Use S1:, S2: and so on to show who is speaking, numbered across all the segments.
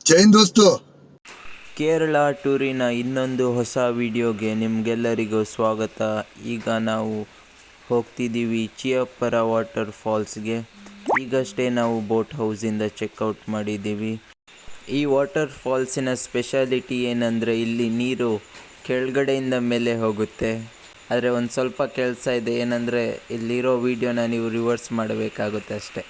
S1: ಜೈನ್ ದೋಸ್ತು.
S2: ಕೇರಳ ಟೂರಿನ ಇನ್ನೊಂದು ಹೊಸ ವಿಡಿಯೋಗೆ ನಿಮಗೆಲ್ಲರಿಗೂ ಸ್ವಾಗತ. ಈಗ ನಾವು ಹೋಗ್ತಿದ್ದೀವಿ ಚಿಯಪ್ಪರ ವಾಟರ್ ಫಾಲ್ಸ್ಗೆ. ಈಗಷ್ಟೇ ನಾವು ಬೋಟ್ ಹೌಸಿಂದ ಚೆಕ್ಔಟ್ ಮಾಡಿದ್ದೀವಿ. ಈ ವಾಟರ್ ಫಾಲ್ಸಿನ ಸ್ಪೆಷಾಲಿಟಿ ಏನಂದರೆ ಇಲ್ಲಿ ನೀರು ಕೆಳಗಡೆಯಿಂದ ಮೇಲೆ ಹೋಗುತ್ತೆ. ಆದರೆ ಒಂದು ಸ್ವಲ್ಪ ಕೆಲಸ ಇದೆ, ಏನಂದರೆ ಇಲ್ಲಿರೋ ವಿಡಿಯೋನ ನೀವು ರಿವರ್ಸ್ ಮಾಡಬೇಕಾಗುತ್ತೆ ಅಷ್ಟೇ.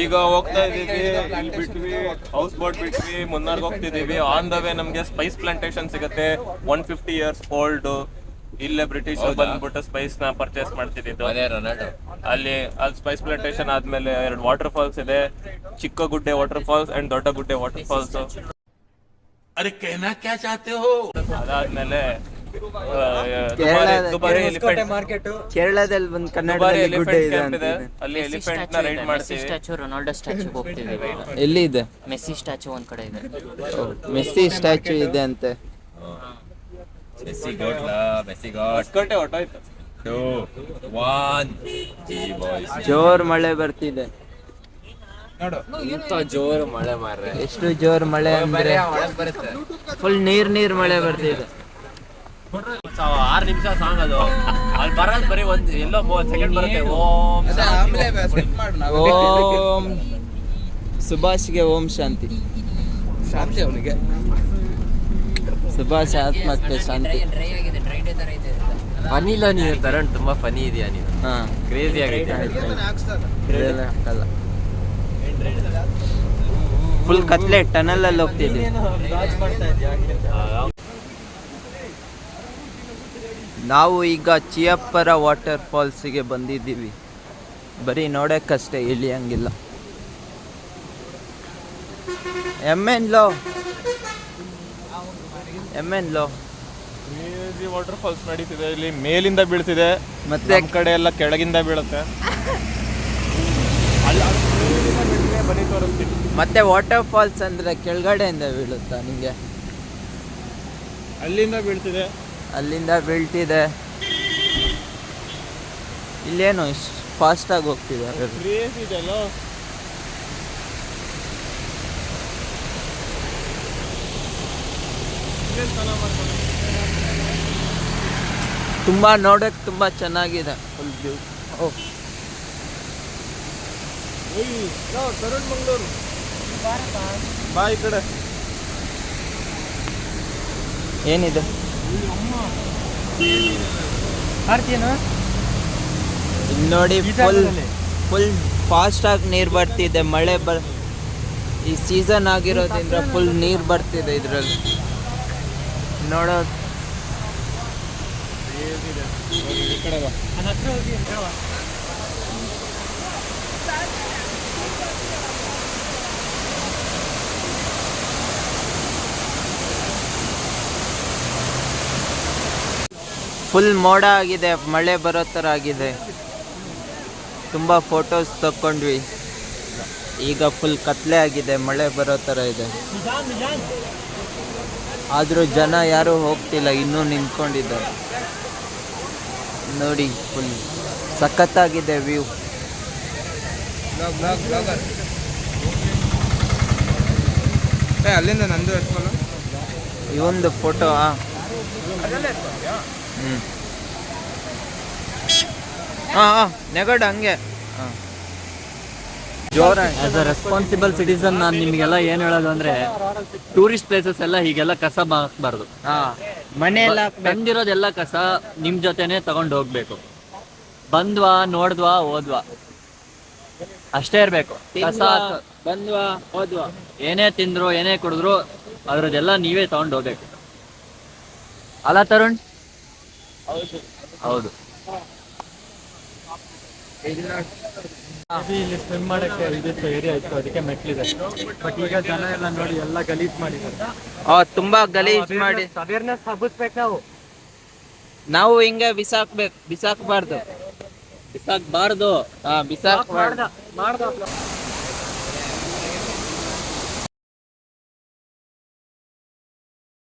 S3: ಈಗ ಹೋಗ್ತಾ ಇದೀವಿ, ಇಲ್ಲಿ ಬಿಟ್ವಿ, ಹೌಸ್ ಬೋಟ್ ಬಿಟ್ವಿ, ಮುನ್ನಾರ್ಗೆ ಹೋಗ್ತಿದೀವಿ. ಆನ್ ದ ವೇ ನಮ್ಗೆ ಸ್ಪೈಸ್ ಪ್ಲಾಂಟೇಶನ್ ಸಿಗುತ್ತೆ, 150 years ಓಲ್ಡ್. ಇಲ್ಲೇ ಬ್ರಿಟಿಷ್ ಬಂದ್ಬಿಟ್ಟು ಸ್ಪೈಸ್ ನ ಪರ್ಚೇಸ್ ಮಾಡ್ತಿದ್ದು. ಅಲ್ಲಿ ಸ್ಪೈಸ್ ಪ್ಲಾಂಟೇಶನ್ ಆದ್ಮೇಲೆ 2 ವಾಟರ್ ಫಾಲ್ಸ್ ಇದೆ, ಚಿಕ್ಕ ಗುಡ್ಡೆ ವಾಟರ್ ಫಾಲ್ಸ್ ಅಂಡ್ ದೊಡ್ಡ ಗುಡ್ಡೆ ವಾಟರ್ ಫಾಲ್ಸ್. ಅದಾದ್ಮೇಲೆ
S2: ಕೇರಳದಲ್ಲಿ ಒಂದು ಕನ್ನಡದಲ್ಲಿ ಗುಡ್ಡೆ ಇದೆ ಅಂತ.
S3: ಅಲ್ಲಿ ಎಲಿಫೆಂಟ್ ನ ರೈಡ್ ಮಾಡ್ತೀವಿ.
S4: ಸ್ಟ್ಯಾಚು, ರೊನಾಲ್ಡೋ ಸ್ಟ್ಯಾಚು ಹೋಗ್ತಿದ್ದೀವಿ.
S2: ಎಲ್ಲಿ ಇದೆ?
S4: ಮೆಸ್ಸಿ ಸ್ಟ್ಯಾಚು ಒಂದ್ ಕಡೆ ಇದೆ.
S2: ಮೆಸ್ಸಿ ಸ್ಟ್ಯಾಚು ಇದೆ ಅಂತೆ. ಜೋರ್ ಮಳೆ ಬರ್ತಿದೆ.
S4: ಜೋರು ಮಳೆ ಮಾರ್ರೆ.
S2: ಎಷ್ಟು ಜೋರ್ ಮಳೆ ಅಂದ್ರೆ ಫುಲ್ ನೀರ್ ಮಳೆ ಬರ್ತಿದೆ.
S4: 6 ನಿಮಿಷ ಸಾಂಗ್ ಅದು. ಅಲ್ಲಿ ಬರೋದು ಬರೀ ಒಂದು ಎಲ್ಲೋ 30 ಸೆಕೆಂಡ್ ಬರುತ್ತೆ.
S2: ಓಂ ಸುಭಾಷ್ಗೆ ಓಂ ಶಾಂತಿ.
S5: ಶಾಂತಿ ಅವನಿಗೆ.
S2: ಸುಭಾಷ್ ಆತ್ಮಕ್ಕೆ ಶಾಂತಿ.
S4: ಫನಿ ಇಲ್ಲ ನೀನು ತರಣ್, ತುಂಬಾ ಫನಿ ಇದೆಯಾ ನೀನು. ಕ್ರೇಜಿ ಆಗೈತೆ.
S2: ಫುಲ್ ಕತ್ಲೆ ಟನಲ್ ಅಲ್ಲಿ ಹೋಗ್ತಿದ್ವಿ. ನಾವು ಈಗ ಚಿಯಪ್ಪರ ವಾಟರ್ ಫಾಲ್ಸಿಗೆ ಬಂದಿದ್ದೀವಿ. ಬರೀ ನೋಡಕ್ಕಷ್ಟೇ, ಇಳಿಯಂಗಿಲ್ಲ. ಎಮ್ಮೆನ್ ಲೋ
S3: ವಾಟರ್ ಫಾಲ್ಸ್ ನಡೀತಿದೆ. ಇಲ್ಲಿ ಮೇಲಿಂದ ಬೀಳ್ತಿದೆ, ಮತ್ತೆ ಕಡೆ ಎಲ್ಲ ಕೆಳಗಿಂದ ಬೀಳುತ್ತೆ.
S2: ಮತ್ತೆ ವಾಟರ್ ಫಾಲ್ಸ್ ಅಂದ್ರೆ ಕೆಳಗಡೆಯಿಂದ ಬೀಳುತ್ತಾ ನಿಂಗೆ? ಅಲ್ಲಿಂದ ಬೀಳ್ತಿದೆ. ಇಲ್ಲೇನು ಇಷ್ಟು ಫಾಸ್ಟಾಗಿ ಹೋಗ್ತಿದ್ದಾರೆ. ತುಂಬಾ ನೋಡಕ್ ತುಂಬಾ ಚೆನ್ನಾಗಿದೆ. Full beauty. ಏನಿದೆ? ಇಲ್ಲಿ ನೋಡಿ, ಫುಲ್ ಫಾಸ್ಟ್ ಆಗಿ ನೀರು ಬರ್ತಿದೆ. ಮಳೆ ಈ ಸೀಸನ್ ಆಗಿರೋದ್ರಿಂದ ಫುಲ್ ನೀರು ಬರ್ತಿದೆ ಇದರಲ್ಲಿ. ನೋಡೋದು ಫುಲ್ ಮೋಡ ಆಗಿದೆ, ಮಳೆ ಬರೋ ಥರ ಆಗಿದೆ. ತುಂಬ ಫೋಟೋಸ್ ತಕ್ಕೊಂಡ್ವಿ. ಈಗ ಫುಲ್ ಕತ್ಲೆ ಆಗಿದೆ, ಮಳೆ ಬರೋ ಥರ ಇದೆ. ಆದರೂ ಜನ ಯಾರೂ ಹೋಗ್ತಿಲ್ಲ, ಇನ್ನೂ ನಿಂತ್ಕೊಂಡಿದ್ದಾರೆ. ನೋಡಿ, ಫುಲ್ ಸಖತ್ತಾಗಿದೆ ವ್ಯೂ.
S5: ಅಲ್ಲಿಂದ ನಂದು
S2: ಇವೊಂದು ಫೋಟೋ. ನೆಗಡ್ ಹಂಗೆ ಜೋರ.
S4: ಆಸ್ ಅ ರೆಸ್ಪಾನ್ಸಿಬಲ್ ಸಿಟಿಸನ್ ನಾನು ನಿಮಗೆಲ್ಲ ಏನು ಹೇಳೋದು ಅಂದ್ರೆ, ಟೂರಿಸ್ಟ್ ಪ್ಲೇಸಸ್ ಎಲ್ಲ ಹೀಗೆಲ್ಲ ಕಸ ಹಾಕ್ಬಾರ್ದು.
S2: ಮನೆಯೆಲ್ಲ
S4: ಬಂದಿರೋದೆಲ್ಲ ಕಸ ನಿಮ್ ಜೊತೆನೆ ತಗೊಂಡು ಹೋಗ್ಬೇಕು. ಬಂದ್ವಾ, ನೋಡಿದ್ವಾ, ಹೋದ್ವಾ, ಅಷ್ಟೇ ಇರ್ಬೇಕು. ಕಸ
S2: ಬಂದ್ವಾ, ಹೋದ್ವಾ,
S4: ಏನೇ ತಿಂದ್ರು ಏನೇ ಕುಡಿದ್ರು ಅದ್ರದ್ದೆಲ್ಲ ನೀವೇ ತಗೊಂಡು ಹೋಗ್ಬೇಕು. ಅಲ್ಲ ತರುಣ್? ಹೌದು. ಇಲ್ಲಿ ಸ್ವಿಮ್ ಮಾಡಕ್ಕೆ ಇದಿತ್ತು, ಏರಿಯಾ ಇತ್ತು, ಅದಕ್ಕೆ ಮೆಟ್ಲಿದೆ. ಬಟ್ ಈಗ ಜನ ಎಲ್ಲ ನೋಡಿ ಎಲ್ಲ ಗಲೀಜ್ ಮಾಡಿದ್ದಾರೆ.
S2: ತುಂಬಾ ಗಲೀಜ್ ಮಾಡಿ
S4: ಅವೇರ್ನೆಸ್ ಹಬ್ಬಿಸ್ಬೇಕು.
S2: ನಾವು ಹಿಂಗೆ ಬಿಸಾಕ್ಬಾರ್ದು.
S4: ಬಿಸಾಕ್ಬಾರ್ದು.
S2: ಬಿಸಾಕ್ಬಾರ್ದು.